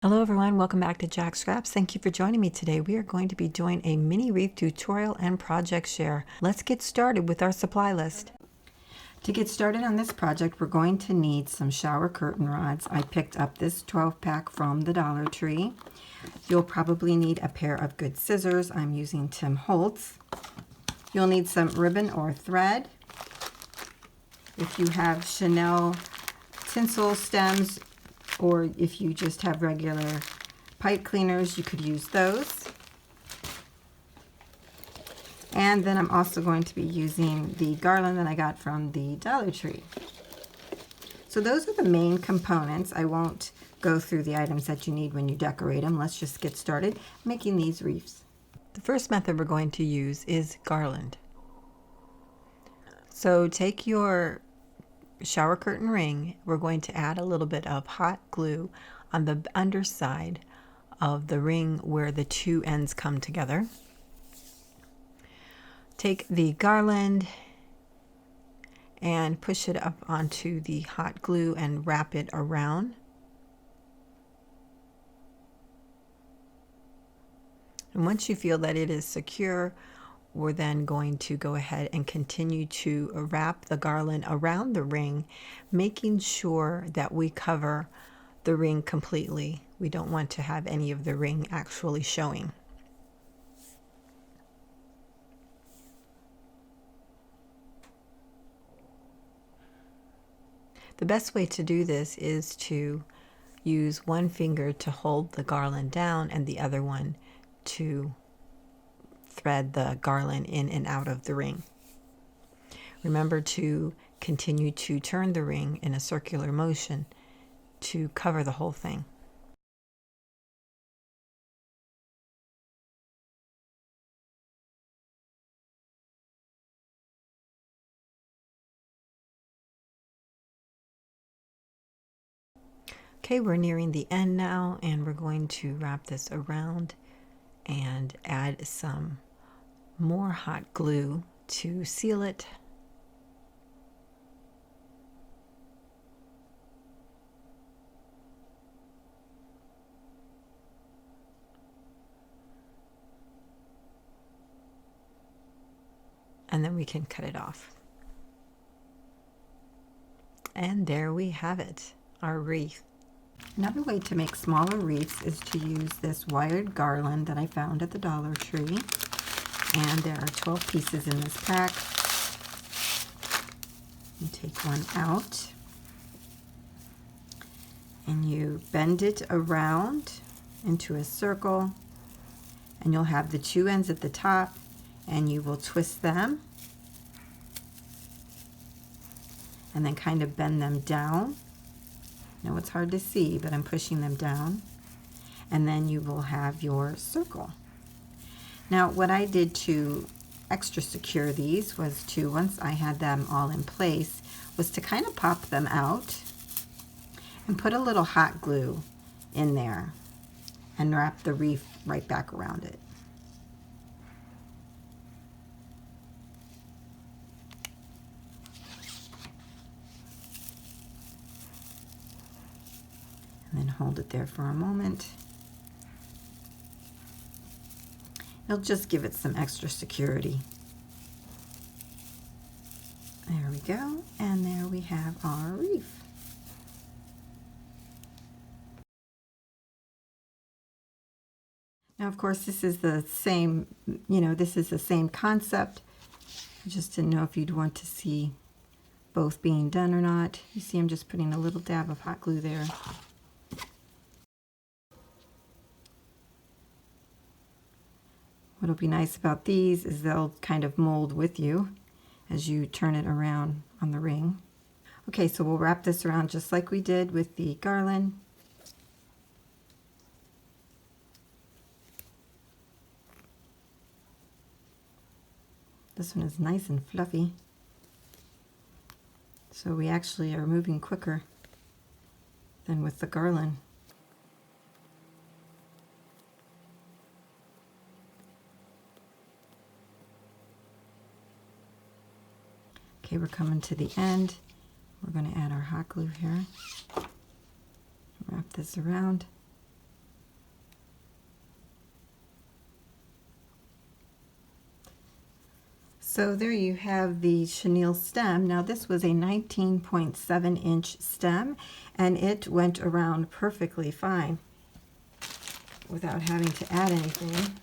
Hello everyone, welcome back to Jack Scraps. Thank you for joining me today. We are going to be doing a mini wreath tutorial and project share. Let's get started with our supply list. To get started on this project, we're going to need some shower curtain rods. I picked up this 12-pack from the Dollar Tree. You'll probably need a pair of good scissors. I'm using Tim Holtz. You'll need some ribbon or thread. If you have Chanel tinsel stems, or if you just have regular pipe cleaners, you could use those. And then I'm also going to be using the garland that I got from the Dollar Tree. So those are the main components. I won't go through the items that you need when you decorate them. Let's just get started making these wreaths. The first method we're going to use is garland. So take your shower curtain ring. We're going to add a little bit of hot glue on the underside of the ring where the two ends come together. Take the garland and push it up onto the hot glue and wrap it around. And once you feel that it is secure, we're then going to go ahead and continue to wrap the garland around the ring, making sure that we cover the ring completely. We don't want to have any of the ring actually showing. The best way to do this is to use one finger to hold the garland down and the other one to thread the garland in and out of the ring. Remember to continue to turn the ring in a circular motion to cover the whole thing. Okay, we're nearing the end now, and we're going to wrap this around and add some more hot glue to seal it. And then we can cut it off. And there we have it, our wreath. Another way to make smaller wreaths is to use this wired garland that I found at the Dollar Tree. And there are 12 pieces in this pack. You take one out and you bend it around into a circle, and you'll have the two ends at the top, and you will twist them and then kind of bend them down. Now it's hard to see, but I'm pushing them down, and then you will have your circle. Now what I did to extra secure these was to, once I had them all in place, was to kind of pop them out and put a little hot glue in there and wrap the wreath right back around it. And then hold it there for a moment. It'll just give it some extra security. There we go, and there we have our wreath. Now, of course, this is the same, this is the same concept. I just didn't know if you'd want to see both being done or not. You see I'm just putting a little dab of hot glue there. What'll be nice about these is they'll kind of mold with you as you turn it around on the ring. Okay, so we'll wrap this around just like we did with the garland. This one is nice and fluffy. So we actually are moving quicker than with the garland. Okay, we're coming to the end. We're going to add our hot glue here. Wrap this around. So there you have the chenille stem. Now this was a 19.7-inch stem, and it went around perfectly fine without having to add anything.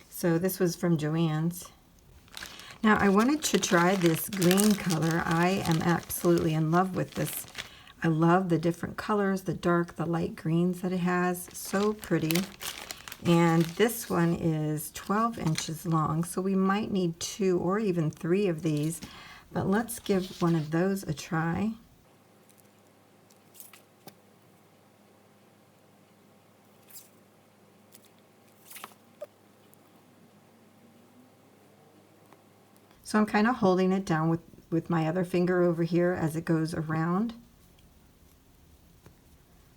So this was from Joann's. Now I wanted to try this green color. I am absolutely in love with this. I love the different colors, the dark, the light greens that it has. So pretty. And this one is 12 inches long, so we might need 2 or even 3 of these. But let's give one of those a try. So I'm kind of holding it down with my other finger over here as it goes around.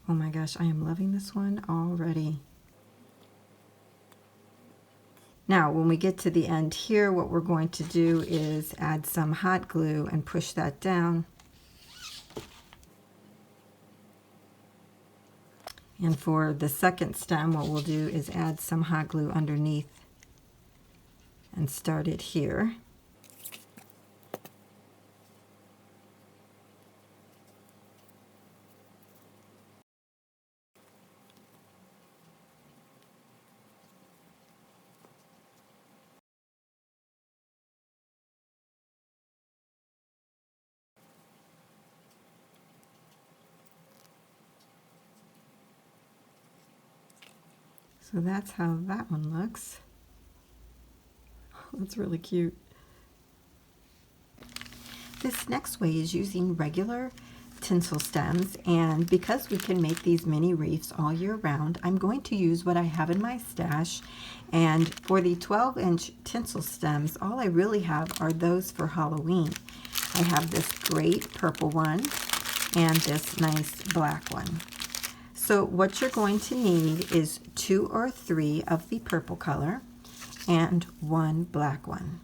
Oh my gosh, I am loving this one already. Now, when we get to the end here, what we're going to do is add some hot glue and push that down. And for the second stem, what we'll do is add some hot glue underneath and start it here. So that's how that one looks. That's really cute. This next way is using regular tinsel stems, and because we can make these mini wreaths all year round, I'm going to use what I have in my stash. And for the 12-inch tinsel stems, all I really have are those for Halloween. I have this great purple one and this nice black one. So what you're going to need is 2 or 3 of the purple color and 1 black one.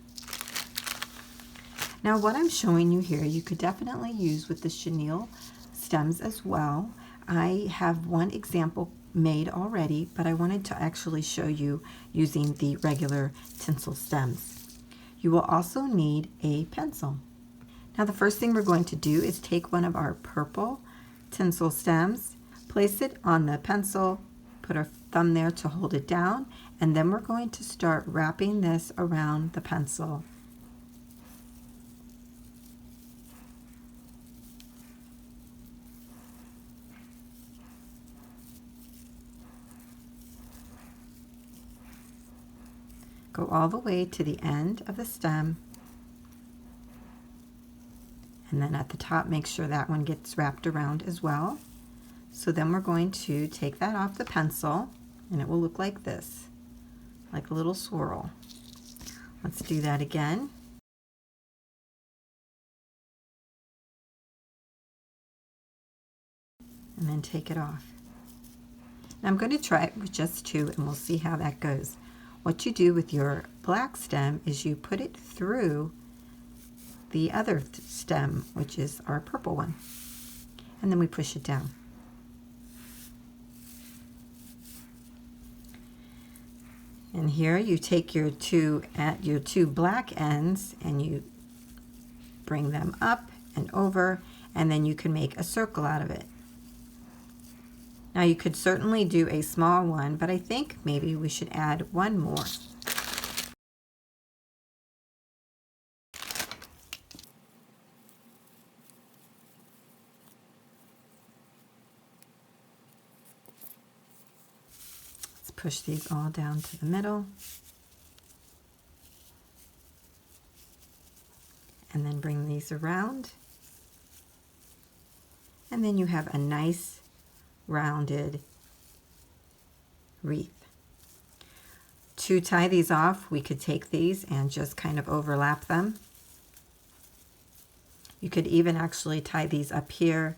Now what I'm showing you here, you could definitely use with the chenille stems as well. I have one example made already, but I wanted to actually show you using the regular tinsel stems. You will also need a pencil. Now the first thing we're going to do is take one of our purple tinsel stems, place it on the pencil, put our thumb there to hold it down, and then we're going to start wrapping this around the pencil. Go all the way to the end of the stem, and then at the top make sure that one gets wrapped around as well. So then we're going to take that off the pencil, and it will look like this, like a little swirl. Let's do that again. And then take it off. Now I'm going to try it with just 2, and we'll see how that goes. What you do with your black stem is you put it through the other stem, which is our purple one, and then we push it down. And here you take your two black ends and you bring them up and over, and then you can make a circle out of it. Now you could certainly do a small one, but I think maybe we should add one more. Let's push these all down to the middle. And then bring these around. And then you have a nice rounded wreath. To tie these off, we could take these and just kind of overlap them. You could even actually tie these up here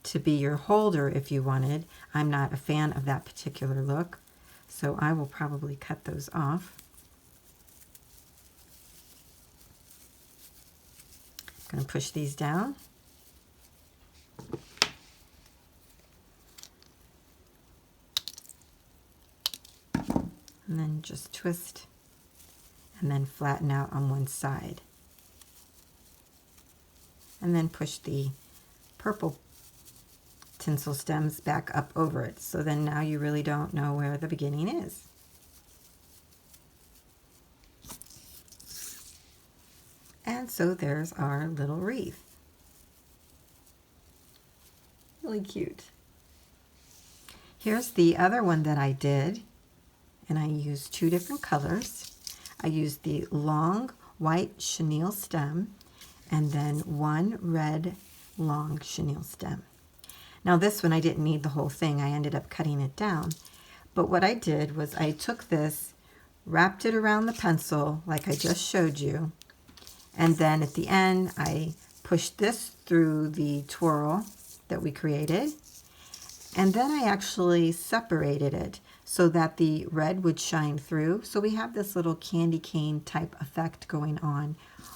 to be your holder if you wanted. I'm not a fan of that particular look, so I will probably cut those off. I'm going to push these down. and then just twist and then flatten out on one side. And then push the purple tinsel stems back up over it. So then now you really don't know where the beginning is. And so there's our little wreath. Really cute. Here's the other one that I did, and I used two different colors. I used the long white chenille stem and then one red long chenille stem. Now this one I didn't need the whole thing. I ended up cutting it down. But what I did was I took this, wrapped it around the pencil like I just showed you, and then at the end I pushed this through the twirl that we created, and then I actually separated it so that the red would shine through. So we have this little candy cane type effect going on,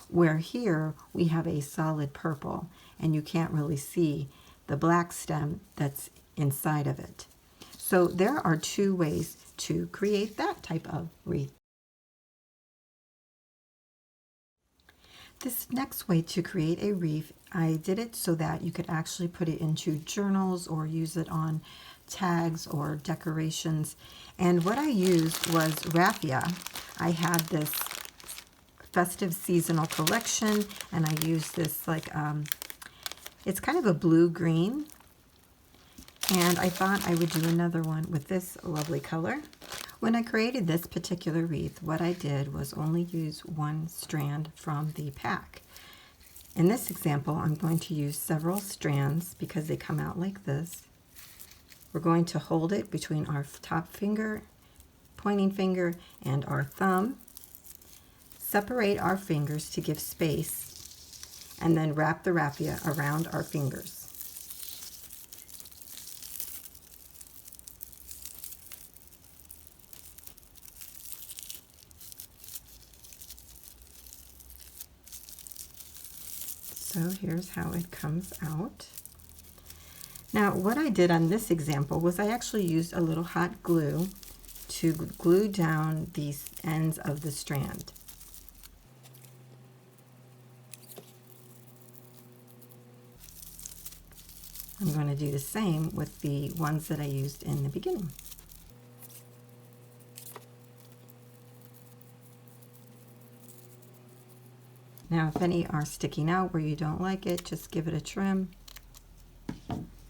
where here we have a solid purple and you can't really see the black stem that's inside of it. So there are two ways to create that type of wreath. This next way to create a wreath, I did it so that you could actually put it into journals or use it on tags or decorations. And what I used was raffia. I had this festive seasonal collection, and I used this it's kind of a blue-green. And I thought I would do another one with this lovely color. When I created this particular wreath, what I did was only use one strand from the pack. In this example, I'm going to use several strands because they come out like this. We're going to hold it between our top finger, pointing finger, and our thumb. Separate our fingers to give space, and then wrap the raffia around our fingers. So here's how it comes out. Now what I did on this example was I actually used a little hot glue to glue down these ends of the strand. I'm going to do the same with the ones that I used in the beginning. Now if any are sticking out where you don't like it, just give it a trim.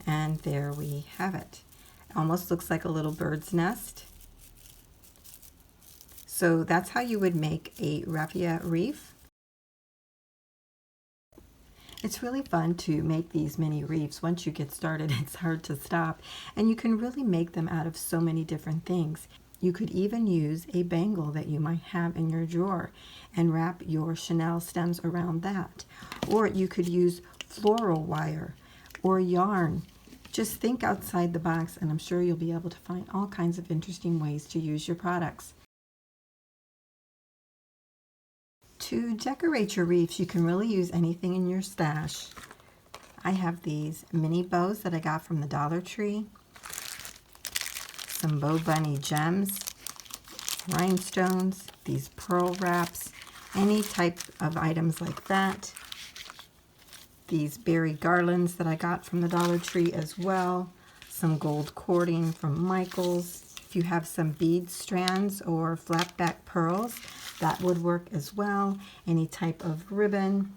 And there we have it. Almost looks like a little bird's nest. So that's how you would make a raffia wreath. It's really fun to make these mini wreaths. Once you get started, it's hard to stop. And you can really make them out of so many different things. You could even use a bangle that you might have in your drawer and wrap your chenille stems around that. Or you could use floral wire or yarn. Just think outside the box, and I'm sure you'll be able to find all kinds of interesting ways to use your products. To decorate your wreaths, you can really use anything in your stash. I have these mini bows that I got from the Dollar Tree, some Bow Bunny gems, rhinestones, these pearl wraps, any type of items like that. These berry garlands that I got from the Dollar Tree as well, some gold cording from Michael's. If you have some bead strands or flat back pearls, that would work as well. Any type of ribbon.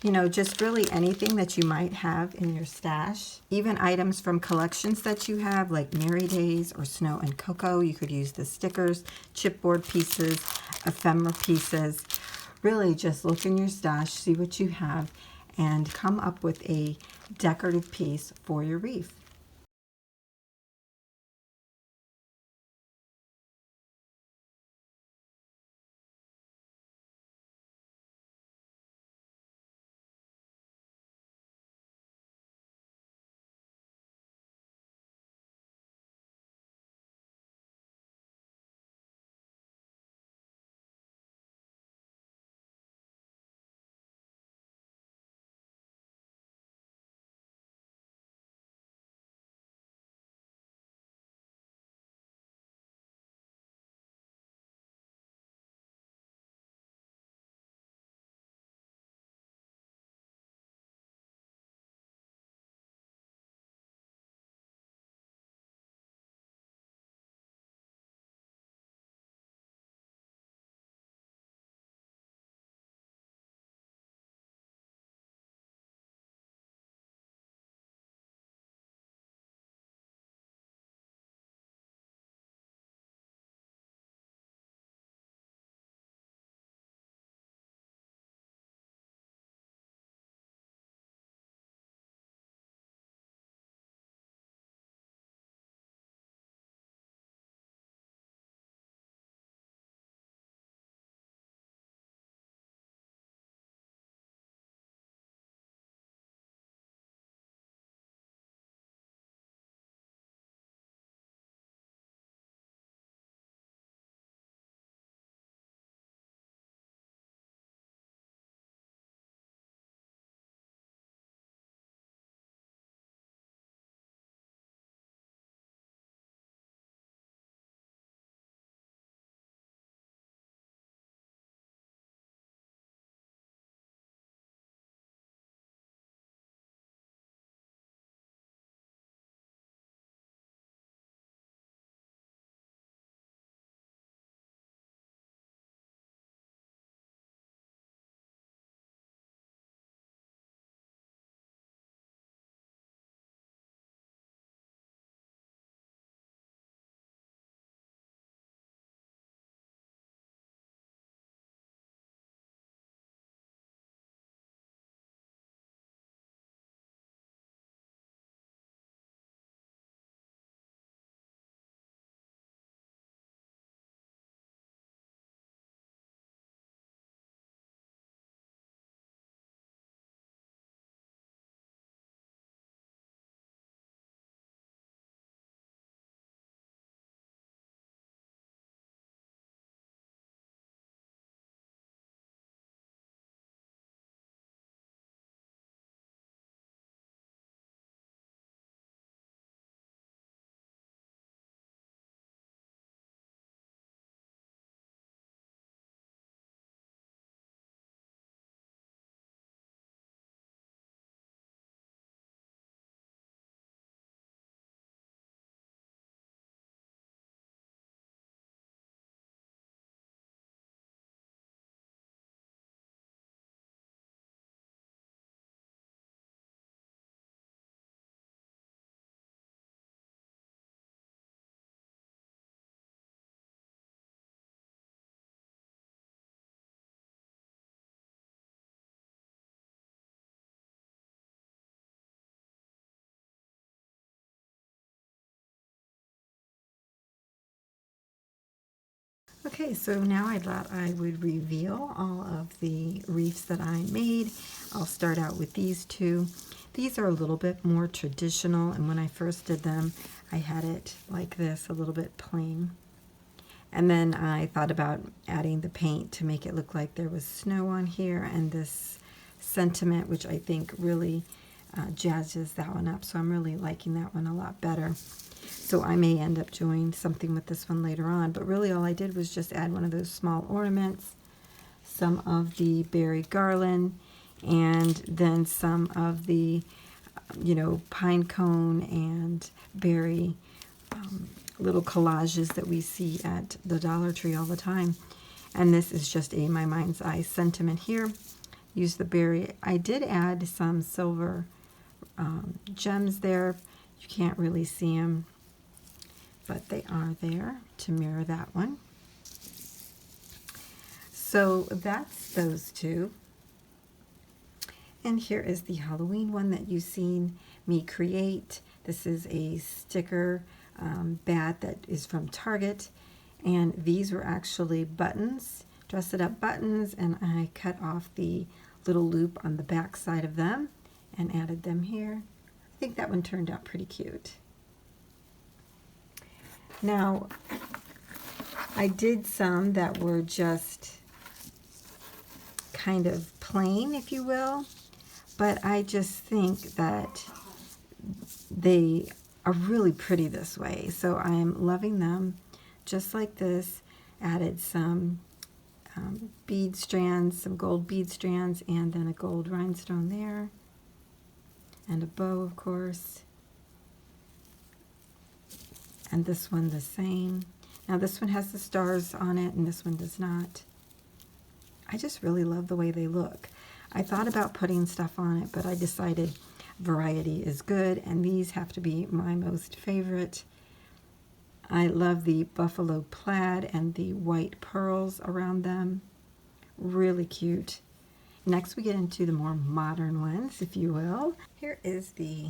You know, just really anything that you might have in your stash. Even items from collections that you have, like Merry Days or Snow and Cocoa. You could use the stickers, chipboard pieces, ephemera pieces. Really just look in your stash, see what you have, and come up with a decorative piece for your wreath. Okay, so now I thought I would reveal all of the wreaths that I made. I'll start out with these two. These are a little bit more traditional, and when I first did them, I had it like this, a little bit plain. And then I thought about adding the paint to make it look like there was snow on here, and this sentiment, which I think really jazzes that one up. So I'm really liking that one a lot better. So I may end up doing something with this one later on, but really all I did was just add one of those small ornaments, some of the berry garland, and then some of the, pine cone and berry little collages that we see at the Dollar Tree all the time. And this is just a my mind's eye sentiment here. Use the berry. I did add some silver gems there. You can't really see them, but they are there to mirror that one. So that's those two. And here is the Halloween one that you've seen me create. This is a sticker bat that is from Target. And these were actually buttons, dress it up buttons, and I cut off the little loop on the back side of them and added them here. I think that one turned out pretty cute. Now, I did some that were just kind of plain, if you will, but I just think that they are really pretty this way. So I'm loving them just like this. Added some bead strands, some gold bead strands, and then a gold rhinestone there, and a bow, of course. And this one the same. Now this one has the stars on it, and this one does not. I just really love the way they look. I thought about putting stuff on it, but I decided variety is good, and these have to be my most favorite. I love the buffalo plaid and the white pearls around them. Really cute. Next we get into the more modern ones, if you will. Here is the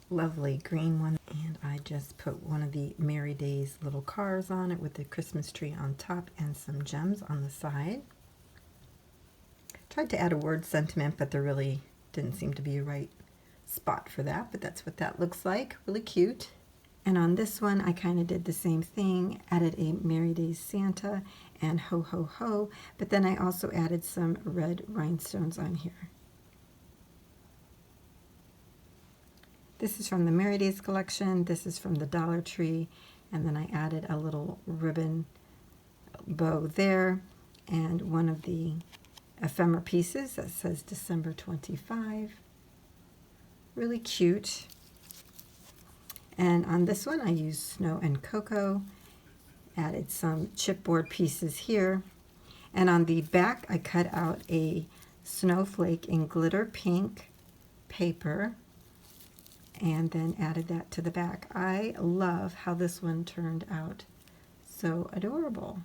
lovely green one, and I just put one of the Merry Days little cars on it with the Christmas tree on top and some gems on the side. Tried to add a word sentiment, but there really didn't seem to be a right spot for that, but that's what that looks like. Really cute. And on this one, I kind of did the same thing, added a Merry Days Santa and Ho Ho Ho, but then I also added some red rhinestones on here. This is from the Merry Days collection, this is from the Dollar Tree, and then I added a little ribbon bow there, and one of the ephemera pieces that says December 25. Really cute. And on this one, I used Snow and Cocoa, added some chipboard pieces here. And on the back, I cut out a snowflake in glitter pink paper and then added that to the back. I love how this one turned out. So adorable.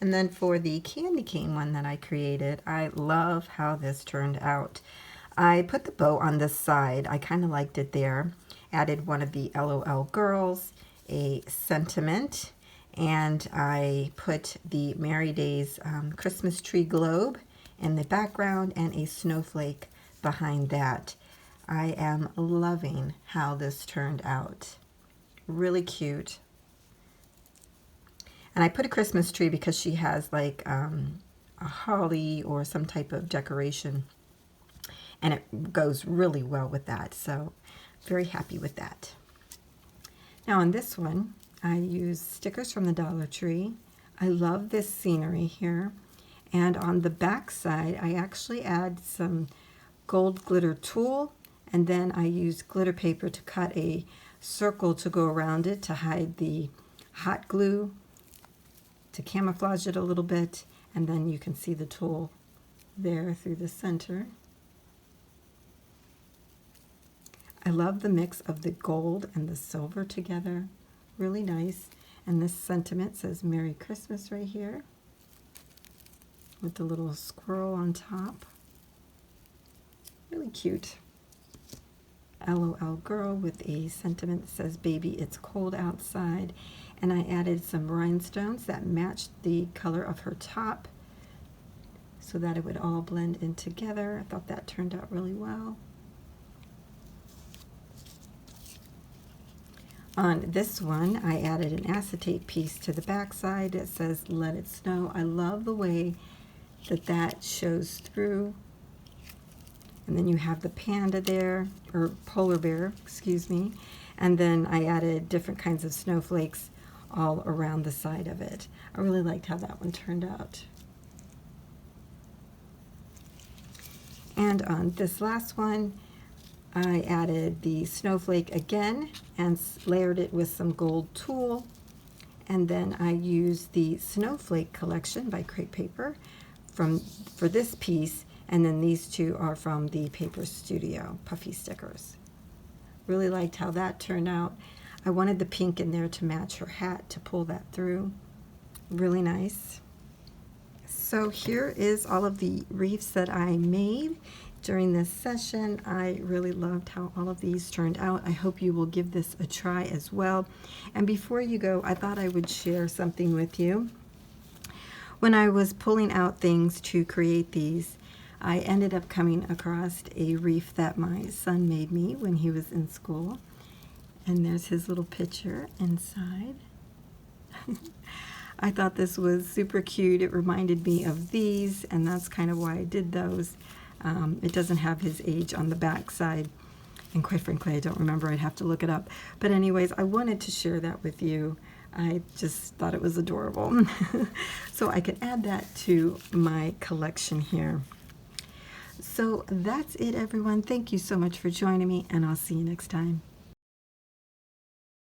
And then for the candy cane one that I created, I love how this turned out. I put the bow on this side. I kind of liked it there. Added one of the LOL girls, a sentiment, and I put the Merry Days Christmas tree globe in the background and a snowflake behind that. I am loving how this turned out. Really cute. And I put a Christmas tree because she has like a holly or some type of decoration, and it goes really well with that. So very happy with that. Now on this one, I use stickers from the Dollar Tree. I love this scenery here. And on the back side, I actually add some gold glitter tulle, and then I use glitter paper to cut a circle to go around it to hide the hot glue, to camouflage it a little bit, and then you can see the tulle there through the center. I love the mix of the gold and the silver together. Really nice. And this sentiment says Merry Christmas right here with the little squirrel on top. Really cute. LOL girl with a sentiment that says baby it's cold outside. And I added some rhinestones that matched the color of her top so that it would all blend in together. I thought that turned out really well. On this one, I added an acetate piece to the back side that says, "Let it snow." I love the way that that shows through. And then you have the panda there, or polar bear, excuse me. And then I added different kinds of snowflakes all around the side of it. I really liked how that one turned out. And on this last one, I added the snowflake again and layered it with some gold tulle. And then I used the Snowflake collection by Crepe Paper for this piece. And then these two are from the Paper Studio puffy stickers. Really liked how that turned out. I wanted the pink in there to match her hat to pull that through. Really nice. So here is all of the wreaths that I made during this session. I really loved how all of these turned out. I hope you will give this a try as well. And before you go, I thought I would share something with you. When I was pulling out things to create these, I ended up coming across a wreath that my son made me when he was in school. And there's his little picture inside. I thought this was super cute. It reminded me of these, and that's kind of why I did those. It doesn't have his age on the back side, and quite frankly, I don't remember. I'd have to look it up. But anyways, I wanted to share that with you. I just thought it was adorable. So I could add that to my collection here. So that's it, everyone. Thank you so much for joining me, and I'll see you next time.